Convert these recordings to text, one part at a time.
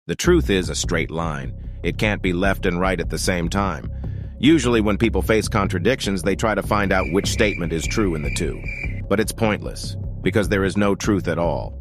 The truth is a straight line. It can't be left and right at the same time. Usually when people face contradictions, they try to find out which statement is true in the two. But it's pointless, because there is no truth at all.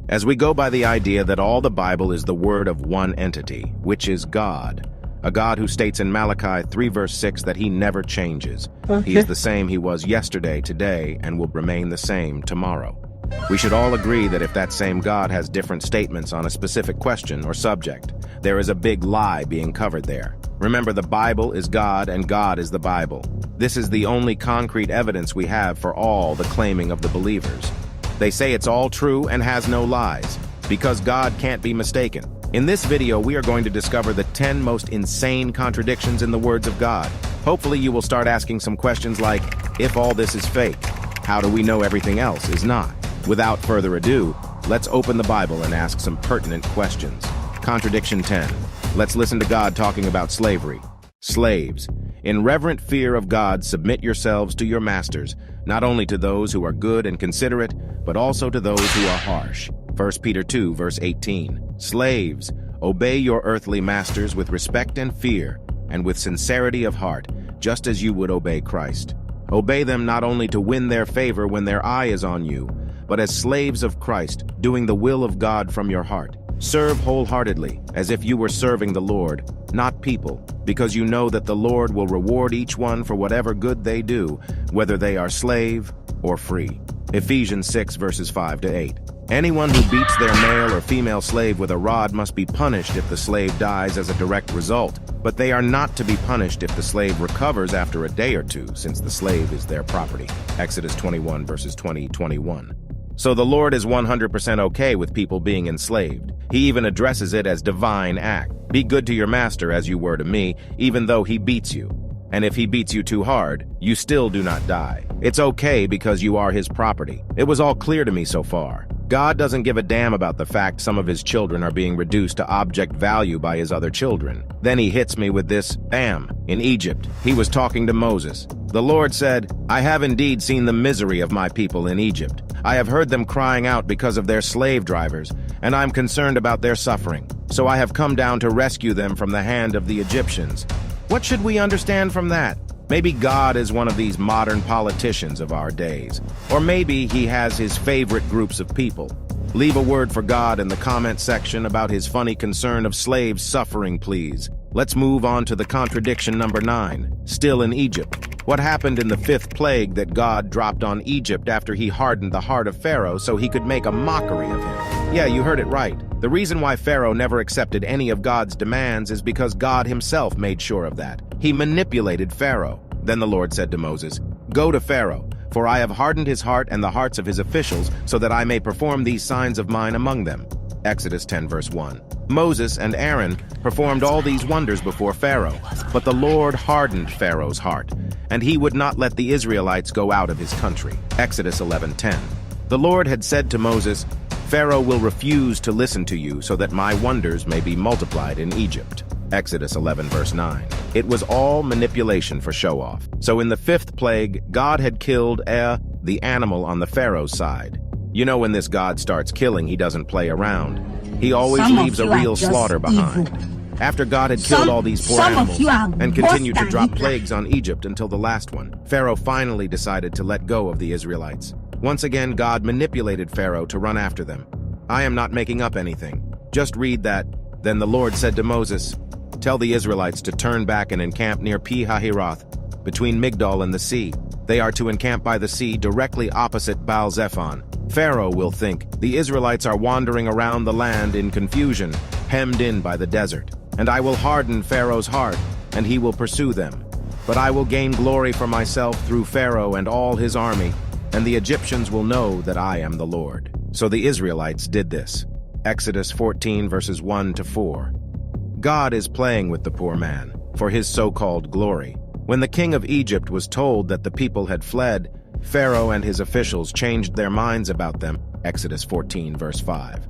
As we go by the idea that all the Bible is the word of one entity, which is God, a God who states in Malachi 3 verse 6 that he never changes. He is the same he was yesterday, today, and will remain the same tomorrow. We should all agree that if that same God has different statements on a specific question or subject, there is a big lie being covered there. Remember, the Bible is God and God is the Bible. This is the only concrete evidence we have for all the claiming of the believers. They say it's all true and has no lies, because God can't be mistaken. In this video, we are going to discover the 10 most insane contradictions in the words of God. Hopefully you will start asking some questions like, if all this is fake, how do we know everything else is not? Without further ado, let's open the Bible and ask some pertinent questions. Contradiction 10. Let's listen to God talking about slavery. Slaves, in reverent fear of God, submit yourselves to your masters, not only to those who are good and considerate, but also to those who are harsh. 1 Peter 2, verse 18. Slaves, obey your earthly masters with respect and fear, and with sincerity of heart, just as you would obey Christ. Obey them not only to win their favor when their eye is on you, but as slaves of Christ, doing the will of God from your heart. Serve wholeheartedly, as if you were serving the Lord, not people, because you know that the Lord will reward each one for whatever good they do, whether they are slave or free. Ephesians 6, verses 5 to 8. Anyone who beats their male or female slave with a rod must be punished if the slave dies as a direct result, but they are not to be punished if the slave recovers after a day or two, since the slave is their property. Exodus 21, verses 20-21. So the Lord is 100% okay with people being enslaved. He even addresses it as divine act. Be good to your master as you were to me, even though he beats you. And if he beats you too hard, you still do not die. It's okay because you are his property. It was all clear to me so far. God doesn't give a damn about the fact some of his children are being reduced to object value by his other children. Then he hits me with this, bam, in Egypt. He was talking to Moses. The Lord said, I have indeed seen the misery of my people in Egypt. I have heard them crying out because of their slave drivers, and I'm concerned about their suffering. So I have come down to rescue them from the hand of the Egyptians. What should we understand from that? Maybe God is one of these modern politicians of our days. Or maybe he has his favorite groups of people. Leave a word for God in the comment section about his funny concern of slaves suffering, please. Let's move on to the contradiction number 9, still in Egypt. What happened in the 5th plague that God dropped on Egypt after he hardened the heart of Pharaoh so he could make a mockery of him? Yeah, you heard it right. The reason why Pharaoh never accepted any of God's demands is because God himself made sure of that. He manipulated Pharaoh. Then the Lord said to Moses, Go to Pharaoh, for I have hardened his heart and the hearts of his officials, so that I may perform these signs of mine among them. Exodus 10, verse 1. Moses and Aaron performed all these wonders before Pharaoh, but the Lord hardened Pharaoh's heart, and he would not let the Israelites go out of his country. Exodus 11:10. The Lord had said to Moses, Pharaoh will refuse to listen to you so that my wonders may be multiplied in Egypt. Exodus 11, verse 9. It was all manipulation for show-off. So in the 5th plague, God had killed the animal on the Pharaoh's side. You know, when this God starts killing, he doesn't play around. He always leaves a real slaughter behind. After God had killed all these poor animals and continued to drop plagues on Egypt until the last one, Pharaoh finally decided to let go of the Israelites. Once again, God manipulated Pharaoh to run after them. I am not making up anything. Just read that. Then the Lord said to Moses, Tell the Israelites to turn back and encamp near Pi-Hahiroth, between Migdol and the sea. They are to encamp by the sea directly opposite Baal-Zephon. Pharaoh will think the Israelites are wandering around the land in confusion, hemmed in by the desert. And I will harden Pharaoh's heart, and he will pursue them. But I will gain glory for myself through Pharaoh and all his army, and the Egyptians will know that I am the Lord. So the Israelites did this. Exodus 14, verses 1-4. God is playing with the poor man for his so-called glory. When the king of Egypt was told that the people had fled, Pharaoh and his officials changed their minds about them. Exodus 14, verse 5.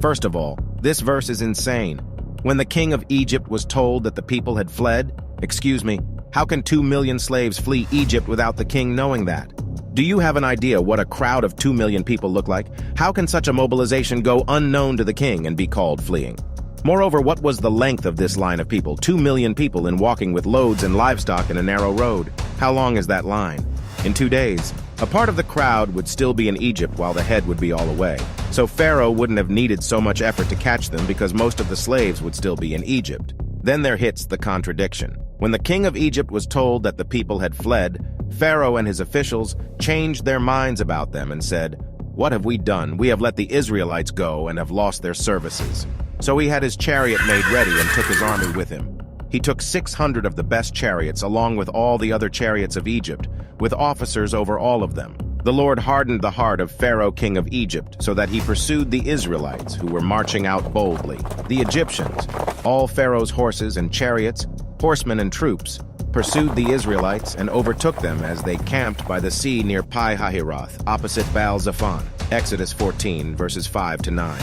First of all, this verse is insane. When the king of Egypt was told that the people had fled, excuse me, how can 2 million slaves flee Egypt without the king knowing that? Do you have an idea what a crowd of 2 million people look like? How can such a mobilization go unknown to the king and be called fleeing? Moreover, what was the length of this line of people? 2 million people in walking with loads and livestock in a narrow road. How long is that line? In 2 days. A part of the crowd would still be in Egypt while the head would be all away. So Pharaoh wouldn't have needed so much effort to catch them because most of the slaves would still be in Egypt. Then there hits the contradiction. When the king of Egypt was told that the people had fled, Pharaoh and his officials changed their minds about them and said, "What have we done? We have let the Israelites go and have lost their services." So he had his chariot made ready and took his army with him. He took 600 of the best chariots along with all the other chariots of Egypt, with officers over all of them. The Lord hardened the heart of Pharaoh, king of Egypt, so that he pursued the Israelites, who were marching out boldly. The Egyptians, all Pharaoh's horses and chariots, horsemen and troops, pursued the Israelites and overtook them as they camped by the sea near Pi-Hahiroth, opposite Baal-Zephon. Exodus 14, verses 5-9.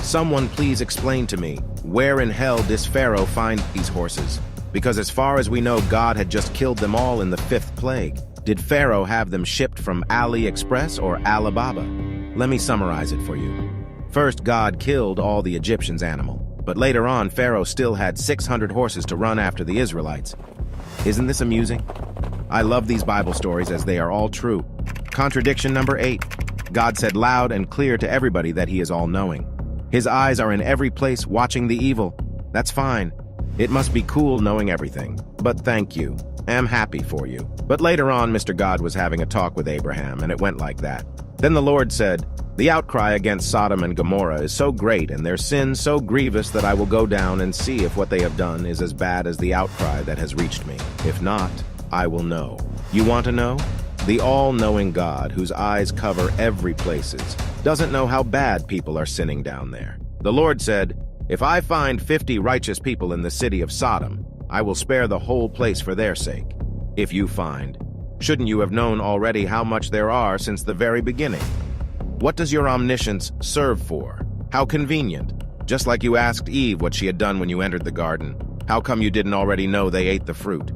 Someone please explain to me, where in hell does Pharaoh find these horses? Because as far as we know, God had just killed them all in the 5th plague. Did Pharaoh have them shipped from AliExpress or Alibaba? Let me summarize it for you. First, God killed all the Egyptians' animal, but later on, Pharaoh still had 600 horses to run after the Israelites. Isn't this amusing? I love these Bible stories as they are all true. Contradiction number 8. God said loud and clear to everybody that he is all-knowing. His eyes are in every place watching the evil. That's fine. It must be cool knowing everything. But thank you. I'm happy for you. But later on, Mr. God was having a talk with Abraham, and it went like that. Then the Lord said, "The outcry against Sodom and Gomorrah is so great and their sin so grievous that I will go down and see if what they have done is as bad as the outcry that has reached me. If not, I will know." You want to know? The all-knowing God, whose eyes cover every places, doesn't know how bad people are sinning down there. The Lord said, "If I find 50 righteous people in the city of Sodom, I will spare the whole place for their sake. If you find, shouldn't you have known already how much there are since the very beginning? What does your omniscience serve for? How convenient. Just like you asked Eve what she had done when you entered the garden. How come you didn't already know they ate the fruit?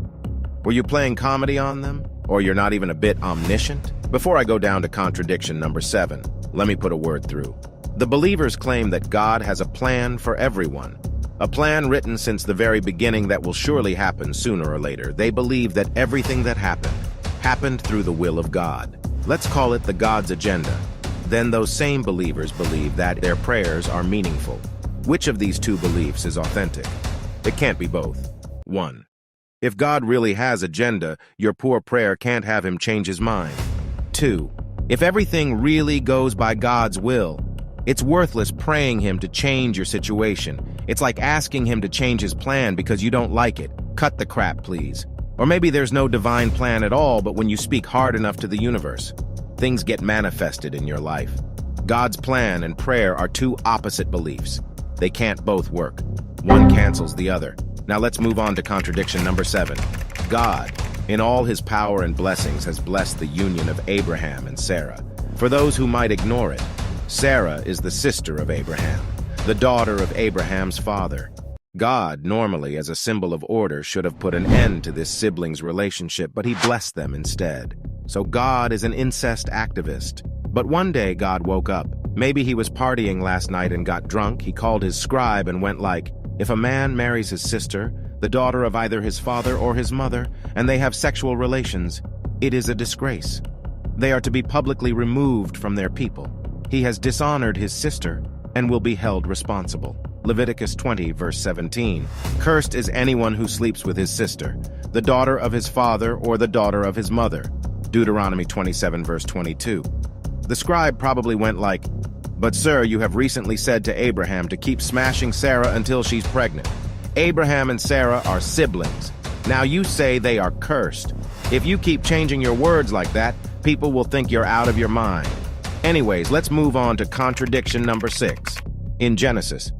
Were you playing comedy on them? Or you're not even a bit omniscient? Before I go down to contradiction number 7, let me put a word through. The believers claim that God has a plan for everyone. A plan written since the very beginning that will surely happen sooner or later. They believe that everything that happened through the will of God. Let's call it the God's agenda. Then those same believers believe that their prayers are meaningful. Which of these two beliefs is authentic? It can't be both. 1. If God really has agenda, your poor prayer can't have him change his mind. 2. If everything really goes by God's will, it's worthless praying him to change your situation. It's like asking him to change his plan because you don't like it. Cut the crap, please. Or maybe there's no divine plan at all, but when you speak hard enough to the universe, things get manifested in your life. God's plan and prayer are two opposite beliefs. They can't both work. One cancels the other. Now let's move on to contradiction number 7. God, in all his power and blessings, has blessed the union of Abraham and Sarah. For those who might ignore it, Sarah is the sister of Abraham, the daughter of Abraham's father. God, normally as a symbol of order, should have put an end to this siblings' relationship, but he blessed them instead. So God is an incest activist. But one day God woke up. Maybe he was partying last night and got drunk. He called his scribe and went like, if a man marries his sister, the daughter of either his father or his mother, and they have sexual relations, it is a disgrace. They are to be publicly removed from their people. He has dishonored his sister and will be held responsible. Leviticus 20, verse 17. Cursed is anyone who sleeps with his sister, the daughter of his father or the daughter of his mother. Deuteronomy 27, verse 22. The scribe probably went like, but sir, you have recently said to Abraham to keep smashing Sarah until she's pregnant. Abraham and Sarah are siblings. Now you say they are cursed. If you keep changing your words like that, people will think you're out of your mind. Anyways, let's move on to contradiction number 6. In Genesis,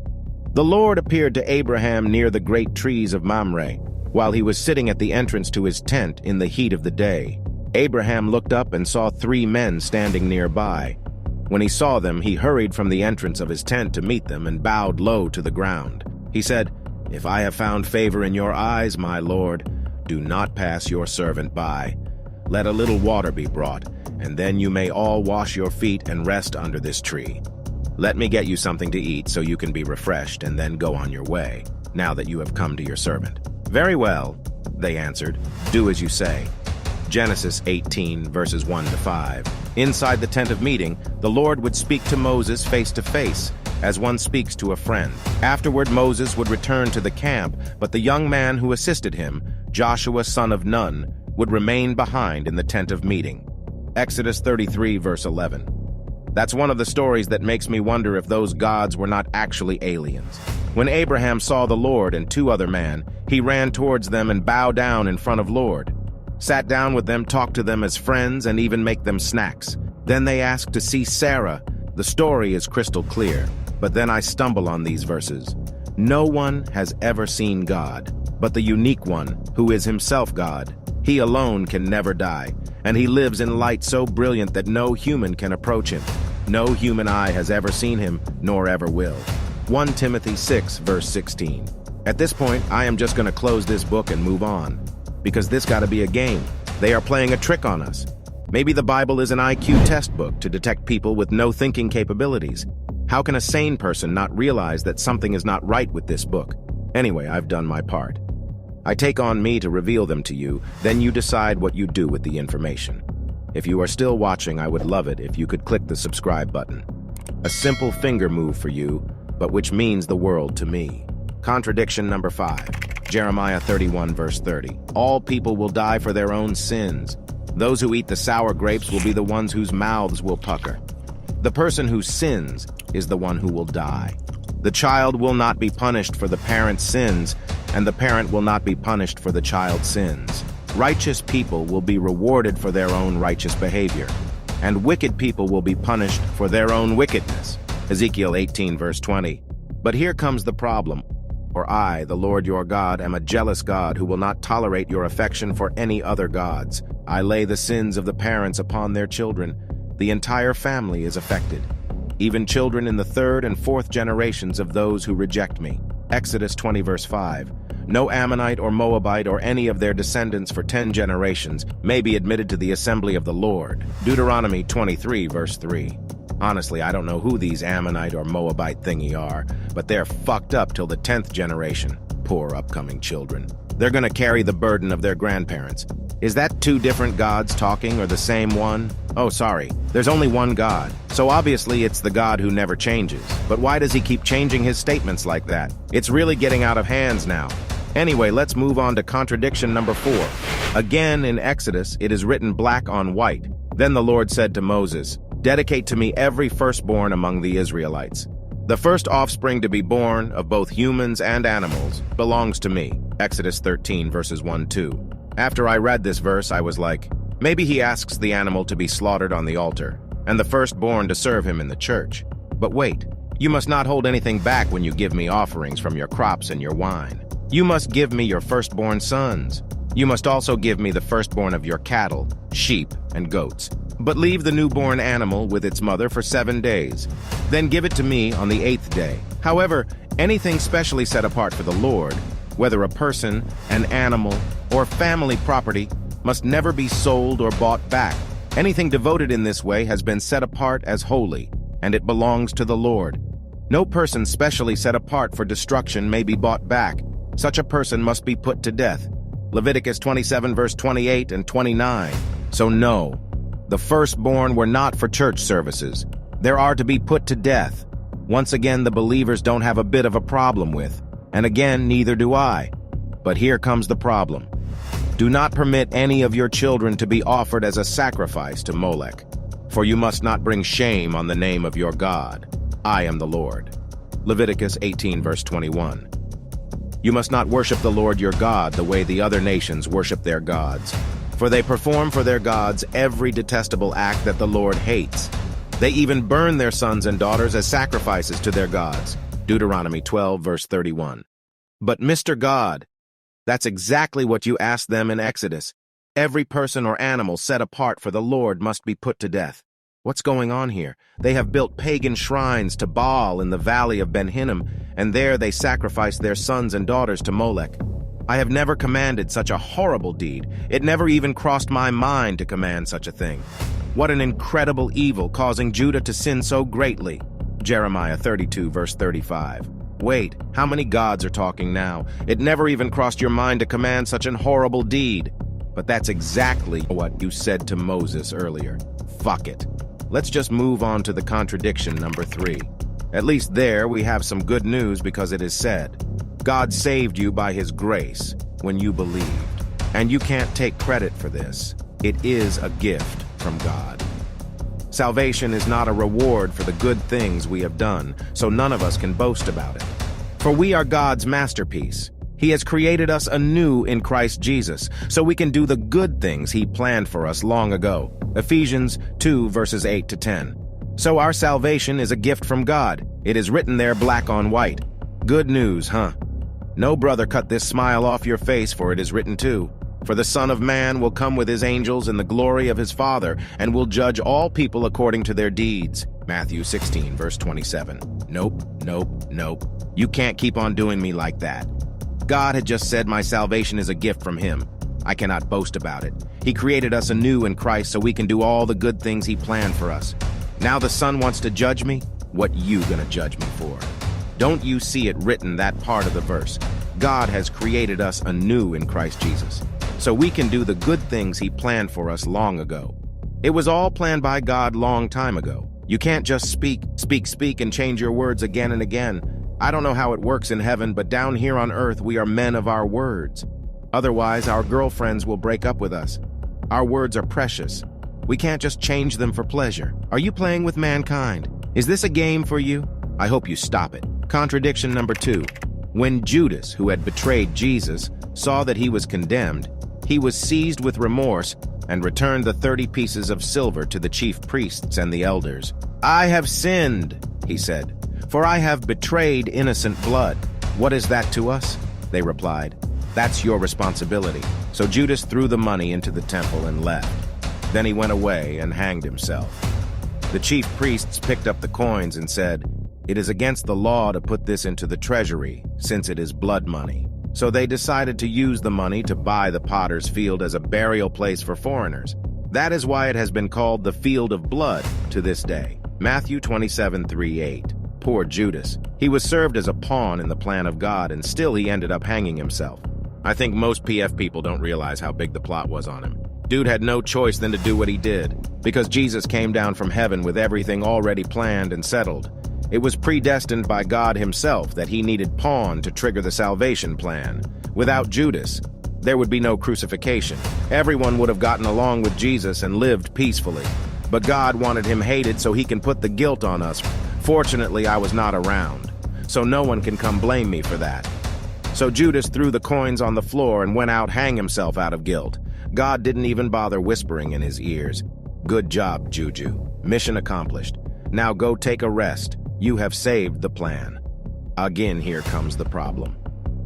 the Lord appeared to Abraham near the great trees of Mamre, while he was sitting at the entrance to his tent in the heat of the day. Abraham looked up and saw 3 men standing nearby. When he saw them, he hurried from the entrance of his tent to meet them and bowed low to the ground. He said, "If I have found favor in your eyes, my Lord, do not pass your servant by. Let a little water be brought, and then you may all wash your feet and rest under this tree." Let me get you something to eat so you can be refreshed and then go on your way, now that you have come to your servant." "Very well," they answered. "Do as you say." Genesis 18, verses 1 to 5. Inside the tent of meeting, the Lord would speak to Moses face to face, as one speaks to a friend. Afterward, Moses would return to the camp, but the young man who assisted him, Joshua son of Nun, would remain behind in the tent of meeting. Exodus 33, verse 11. That's one of the stories that makes me wonder if those gods were not actually aliens. When Abraham saw the Lord and two other men, he ran towards them and bowed down in front of Lord. Sat down with them, talked to them as friends, and even make them snacks. Then they asked to see Sarah. The story is crystal clear, but then I stumble on these verses. No one has ever seen God, but the unique one, who is himself God. He alone can never die, and he lives in light so brilliant that no human can approach him. No human eye has ever seen him, nor ever will. 1 Timothy 6, verse 16. At this point, I am just going to close this book and move on, because this got to be a game. They are playing a trick on us. Maybe the Bible is an IQ test book to detect people with no thinking capabilities. How can a sane person not realize that something is not right with this book? Anyway, I've done my part. I take on me to reveal them to you, then you decide what you do with the information. If you are still watching, I would love it if you could click the subscribe button. A simple finger move for you, but which means the world to me. Contradiction number 5. Jeremiah 31, verse 30. All people will die for their own sins. Those who eat the sour grapes will be the ones whose mouths will pucker. The person who sins is the one who will die. The child will not be punished for the parent's sins, and the parent will not be punished for the child's sins. Righteous people will be rewarded for their own righteous behavior, and wicked people will be punished for their own wickedness. Ezekiel 18, verse 20. But here comes the problem. For I, the Lord your God, am a jealous God who will not tolerate your affection for any other gods. I lay the sins of the parents upon their children. The entire family is affected, even children in the 3rd and 4th generations of those who reject me. Exodus 20, verse 5. No Ammonite or Moabite or any of their descendants for 10 generations may be admitted to the assembly of the Lord. Deuteronomy 23, verse 3. Honestly, I don't know who these Ammonite or Moabite thingy are, but they're fucked up till the 10th generation. Poor upcoming children. They're gonna carry the burden of their grandparents. Is that two different gods talking or the same one? Oh, sorry. There's only one God. So obviously it's the God who never changes. But why does he keep changing his statements like that? It's really getting out of hands now. Anyway, let's move on to contradiction number 4. Again in Exodus, it is written black on white. Then the Lord said to Moses, "Dedicate to me every firstborn among the Israelites. The first offspring to be born of both humans and animals belongs to me." Exodus 13, verses 1-2. After I read this verse, I was like, maybe he asks the animal to be slaughtered on the altar, and the firstborn to serve him in the church. But wait, you must not hold anything back when you give me offerings from your crops and your wine. You must give me your firstborn sons. You must also give me the firstborn of your cattle, sheep, and goats. But leave the newborn animal with its mother for 7 days. Then give it to me on the 8th day. However, anything specially set apart for the Lord, whether a person, an animal, or family property, must never be sold or bought back. Anything devoted in this way has been set apart as holy, and it belongs to the Lord. No person specially set apart for destruction may be bought back. Such a person must be put to death. Leviticus 27, verse 28 and 29. So no, the firstborn were not for church services. They are to be put to death. Once again, the believers don't have a bit of a problem with, and again, neither do I. But here comes the problem. Do not permit any of your children to be offered as a sacrifice to Molech, for you must not bring shame on the name of your God. I am the Lord. Leviticus 18, verse 21. You must not worship the Lord your God the way the other nations worship their gods, for they perform for their gods every detestable act that the Lord hates. They even burn their sons and daughters as sacrifices to their gods. Deuteronomy 12, verse 31. But Mr. God, that's exactly what you asked them in Exodus. Every person or animal set apart for the Lord must be put to death. What's going on here? They have built pagan shrines to Baal in the valley of Ben Hinnom, and there they sacrifice their sons and daughters to Molech. I have never commanded such a horrible deed. It never even crossed my mind to command such a thing. What an incredible evil, causing Judah to sin so greatly. Jeremiah 32, verse 35. Wait, how many gods are talking now? It never even crossed your mind to command such an horrible deed. But that's exactly what you said to Moses earlier. Fuck it. Let's just move on to the contradiction number 3. At least there we have some good news because it is said, God saved you by his grace when you believed. And you can't take credit for this. It is a gift from God. Salvation is not a reward for the good things we have done, so none of us can boast about it. For we are God's masterpiece. He has created us anew in Christ Jesus, so we can do the good things he planned for us long ago. Ephesians 2, verses 8 to 10. So our salvation is a gift from God. It is written there black on white. Good news, huh? No brother, cut this smile off your face, for it is written too. For the Son of Man will come with his angels in the glory of his Father, and will judge all people according to their deeds. Matthew 16, verse 27. Nope, nope, nope. You can't keep on doing me like that. God had just said my salvation is a gift from him. I cannot boast about it. He created us anew in Christ so we can do all the good things he planned for us. Now the Son wants to judge me? What you gonna judge me for? Don't you see it written, that part of the verse? God has created us anew in Christ Jesus, so we can do the good things he planned for us long ago. It was all planned by God long time ago. You can't just speak, and change your words again and again. I don't know how it works in heaven, but down here on earth we are men of our words. Otherwise, our girlfriends will break up with us. Our words are precious. We can't just change them for pleasure. Are you playing with mankind? Is this a game for you? I hope you stop it. Contradiction number 2. When Judas, who had betrayed Jesus, saw that he was condemned, he was seized with remorse and returned the 30 pieces of silver to the chief priests and the elders. I have sinned, he said, for I have betrayed innocent blood. What is that to us? They replied. That's your responsibility. So Judas threw the money into the temple and left. Then he went away and hanged himself. The chief priests picked up the coins and said, it is against the law to put this into the treasury, since it is blood money. So they decided to use the money to buy the potter's field as a burial place for foreigners. That is why it has been called the field of blood to this day. Matthew 27, 3-8. Poor Judas. He was served as a pawn in the plan of God, and still he ended up hanging himself. I think most PF people don't realize how big the plot was on him. Dude had no choice than to do what he did, because Jesus came down from heaven with everything already planned and settled. It was predestined by God himself that he needed pawn to trigger the salvation plan. Without Judas, there would be no crucifixion. Everyone would have gotten along with Jesus and lived peacefully. But God wanted him hated so he can put the guilt on us. Fortunately, I was not around, so no one can come blame me for that. So Judas threw the coins on the floor and went out hang himself out of guilt. God didn't even bother whispering in his ears. Good job, Juju. Mission accomplished. Now go take a rest. You have saved the plan. Again, here comes the problem.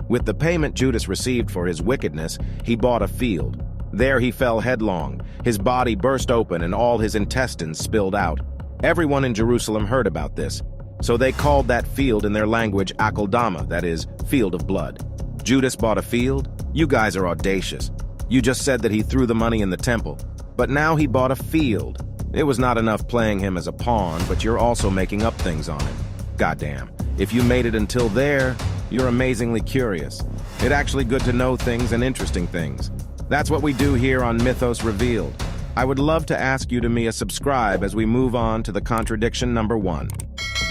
With the payment Judas received for his wickedness, he bought a field. There he fell headlong. His body burst open and all his intestines spilled out. Everyone in Jerusalem heard about this, so they called that field in their language Akeldama, that is, field of blood. Judas bought a field? You guys are audacious. You just said that he threw the money in the temple, but now he bought a field. It was not enough playing him as a pawn, but you're also making up things on him. Goddamn, if you made it until there, you're amazingly curious. It's actually good to know things and interesting things. That's what we do here on Mythos Revealed. I would love to ask you to me a subscribe as we move on to the contradiction number 1.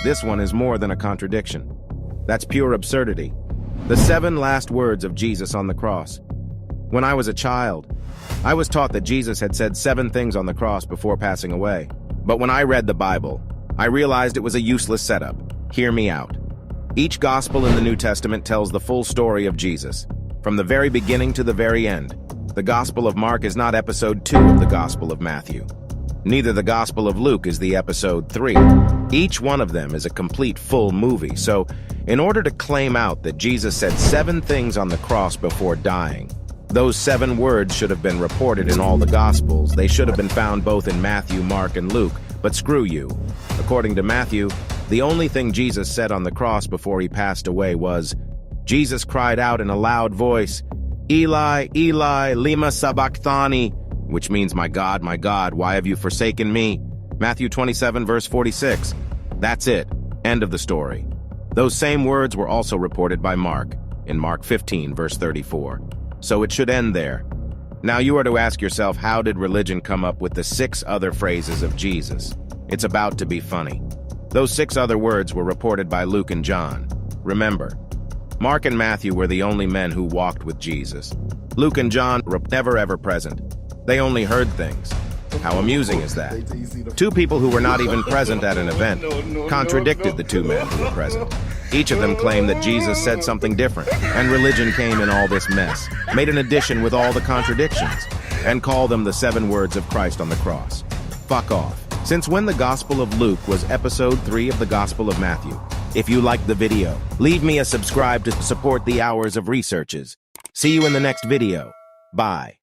This one is more than a contradiction. That's pure absurdity. The 7 last words of Jesus on the cross. When I was a child, I was taught that Jesus had said 7 things on the cross before passing away. But when I read the Bible, I realized it was a useless setup. Hear me out. Each gospel in the New Testament tells the full story of Jesus, from the very beginning to the very end. The Gospel of Mark is not episode 2 of the Gospel of Matthew. Neither the Gospel of Luke is the episode 3. Each one of them is a complete full movie, so in order to claim out that Jesus said 7 things on the cross before dying, those 7 words should have been reported in all the Gospels. They should have been found both in Matthew, Mark, and Luke. But screw you. According to Matthew, the only thing Jesus said on the cross before he passed away was, Jesus cried out in a loud voice, Eli, Eli, lema sabachthani, which means, my God, why have you forsaken me? Matthew 27, verse 46. That's it. End of the story. Those same words were also reported by Mark, in Mark 15, verse 34. So it should end there. Now you are to ask yourself, how did religion come up with the 6 other phrases of Jesus? It's about to be funny. Those 6 other words were reported by Luke and John. Remember, Mark and Matthew were the only men who walked with Jesus. Luke and John were never ever present. They only heard things. How amusing is that? 2 people who were not even present at an event contradicted the 2 men who were present. Each of them claimed that Jesus said something different, and religion came in all this mess, made an addition with all the contradictions, and called them the 7 words of Christ on the cross. Fuck off. Since when the Gospel of Luke was episode 3 of the Gospel of Matthew? If you liked the video, leave me a subscribe to support the hours of researches. See you in the next video. Bye.